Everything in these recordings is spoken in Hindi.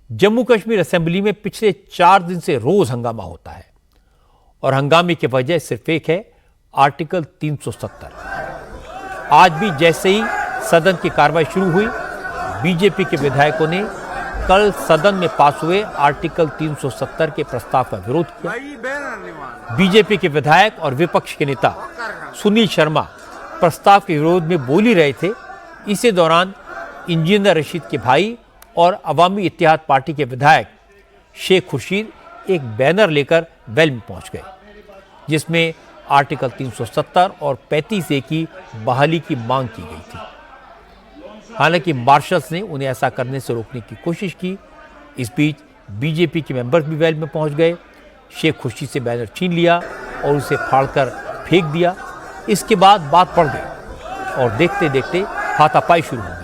जम्मू कश्मीर असेंबली में पिछले 4 दिन से रोज हंगामा होता है और हंगामे की वजह सिर्फ एक है, आर्टिकल 370। आज भी जैसे ही सदन की कार्रवाई शुरू हुई, बीजेपी के विधायकों ने कल सदन में पास हुए आर्टिकल 370 के प्रस्ताव का विरोध किया। बीजेपी के विधायक और विपक्ष के नेता सुनील शर्मा प्रस्ताव के विरोध में बोल ही रहे थे। इसी दौरान इंजीनियर रशीद के भाई और अवामी इत्तेहाद पार्टी के विधायक शेख खुर्शीद एक बैनर लेकर वेल में पहुंच गए, जिसमें आर्टिकल 370 और 35A की बहाली की मांग की गई थी। हालांकि मार्शल्स ने उन्हें ऐसा करने से रोकने की कोशिश की। इस बीच बीजेपी के मेंबर्स भी वेल में पहुंच गए, शेख खुर्शीद से बैनर छीन लिया और उसे फाड़कर फेंक दिया। इसके बाद बात पड़ गई और देखते देखते हाथापाई शुरू हो गई।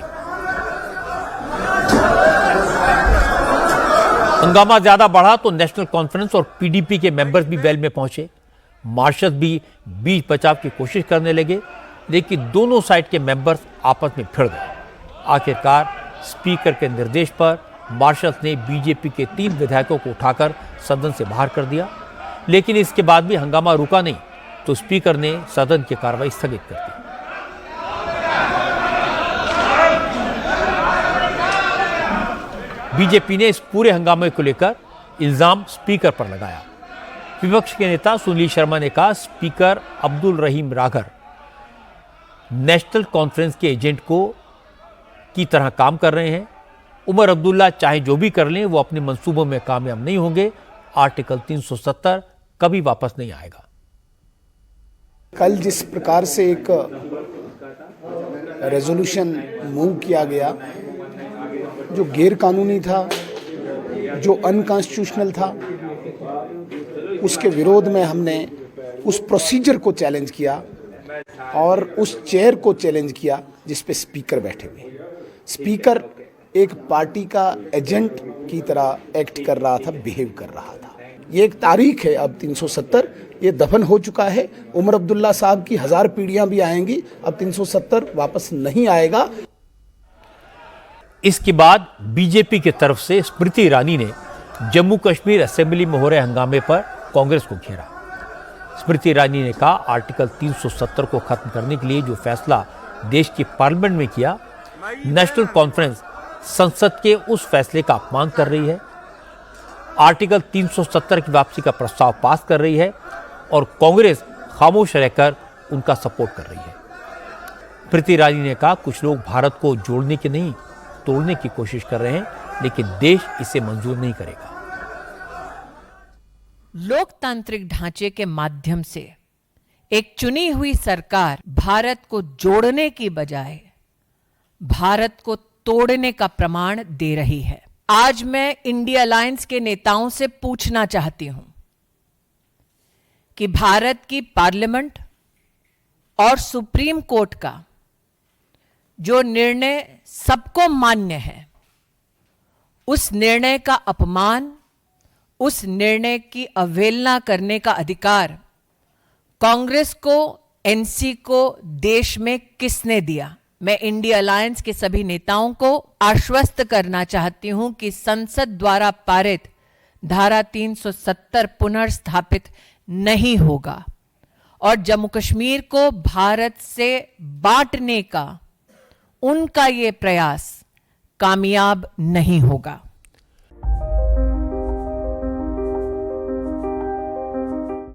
हंगामा ज्यादा बढ़ा तो नेशनल कॉन्फ्रेंस और पीडीपी के मेंबर्स भी वेल में पहुंचे। मार्शल्स भी बीच बचाव की कोशिश करने लगे, लेकिन दोनों साइड के मेंबर्स आपस में भिड़ गए। आखिरकार स्पीकर के निर्देश पर मार्शल्स ने बीजेपी के 3 विधायकों को उठाकर सदन से बाहर कर दिया, लेकिन इसके बाद भी हंगामा रुका नहीं तो स्पीकर ने सदन की कार्रवाई स्थगित कर दी। बीजेपी ने इस पूरे हंगामे को लेकर इल्जाम स्पीकर पर लगाया। विपक्ष के नेता सुनील शर्मा ने कहा, स्पीकर अब्दुल रहीम राघर नेशनल कॉन्फ्रेंस के एजेंट की तरह काम कर रहे हैं। उमर अब्दुल्ला चाहे जो भी कर लें, वो अपने मंसूबों में कामयाब नहीं होंगे। आर्टिकल 370 कभी वापस नहीं आएगा। कल जिस प्रकार से एक रेजोल्यूशन मूव किया गया, जो गैर कानूनी था, जो अनकॉन्स्टिट्यूशनल था, उसके विरोध में हमने उस प्रोसीजर को चैलेंज किया और उस चेयर को चैलेंज किया जिस पे स्पीकर बैठे हुए। स्पीकर एक पार्टी का एजेंट की तरह एक्ट कर रहा था, बिहेव कर रहा था। ये एक तारीख है, अब 370 ये दफन हो चुका है। उमर अब्दुल्ला साहब की 1000 पीढ़ियां भी आएंगी, अब 370 वापस नहीं आएगा। इसके बाद बीजेपी की तरफ से स्मृति ईरानी ने जम्मू कश्मीर असेंबली में हो रहे हंगामे पर कांग्रेस को घेरा। स्मृति ईरानी ने कहा, आर्टिकल 370 को खत्म करने के लिए जो फैसला देश की पार्लियामेंट में किया, नेशनल कॉन्फ्रेंस संसद के उस फैसले का अपमान कर रही है। आर्टिकल 370 की वापसी का प्रस्ताव पास कर रही है और कांग्रेस खामोश रहकर उनका सपोर्ट कर रही है। स्मृति ईरानी ने कहा, कुछ लोग भारत को जोड़ने की नहीं, तोड़ने की कोशिश कर रहे हैं, लेकिन देश इसे मंजूर नहीं करेगा। लोकतांत्रिक ढांचे के माध्यम से एक चुनी हुई सरकार भारत को जोड़ने की बजाय भारत को तोड़ने का प्रमाण दे रही है। आज मैं इंडिया अलायंस के नेताओं से पूछना चाहती हूं कि भारत की पार्लियामेंट और सुप्रीम कोर्ट का जो निर्णय सबको मान्य है, उस निर्णय का अपमान, उस निर्णय की अवहेलना करने का अधिकार कांग्रेस को, एनसी को देश में किसने दिया? मैं इंडिया अलायंस के सभी नेताओं को आश्वस्त करना चाहती हूं कि संसद द्वारा पारित धारा 370 पुनर्स्थापित नहीं होगा और जम्मू कश्मीर को भारत से बांटने का उनका ये प्रयास कामयाब नहीं होगा।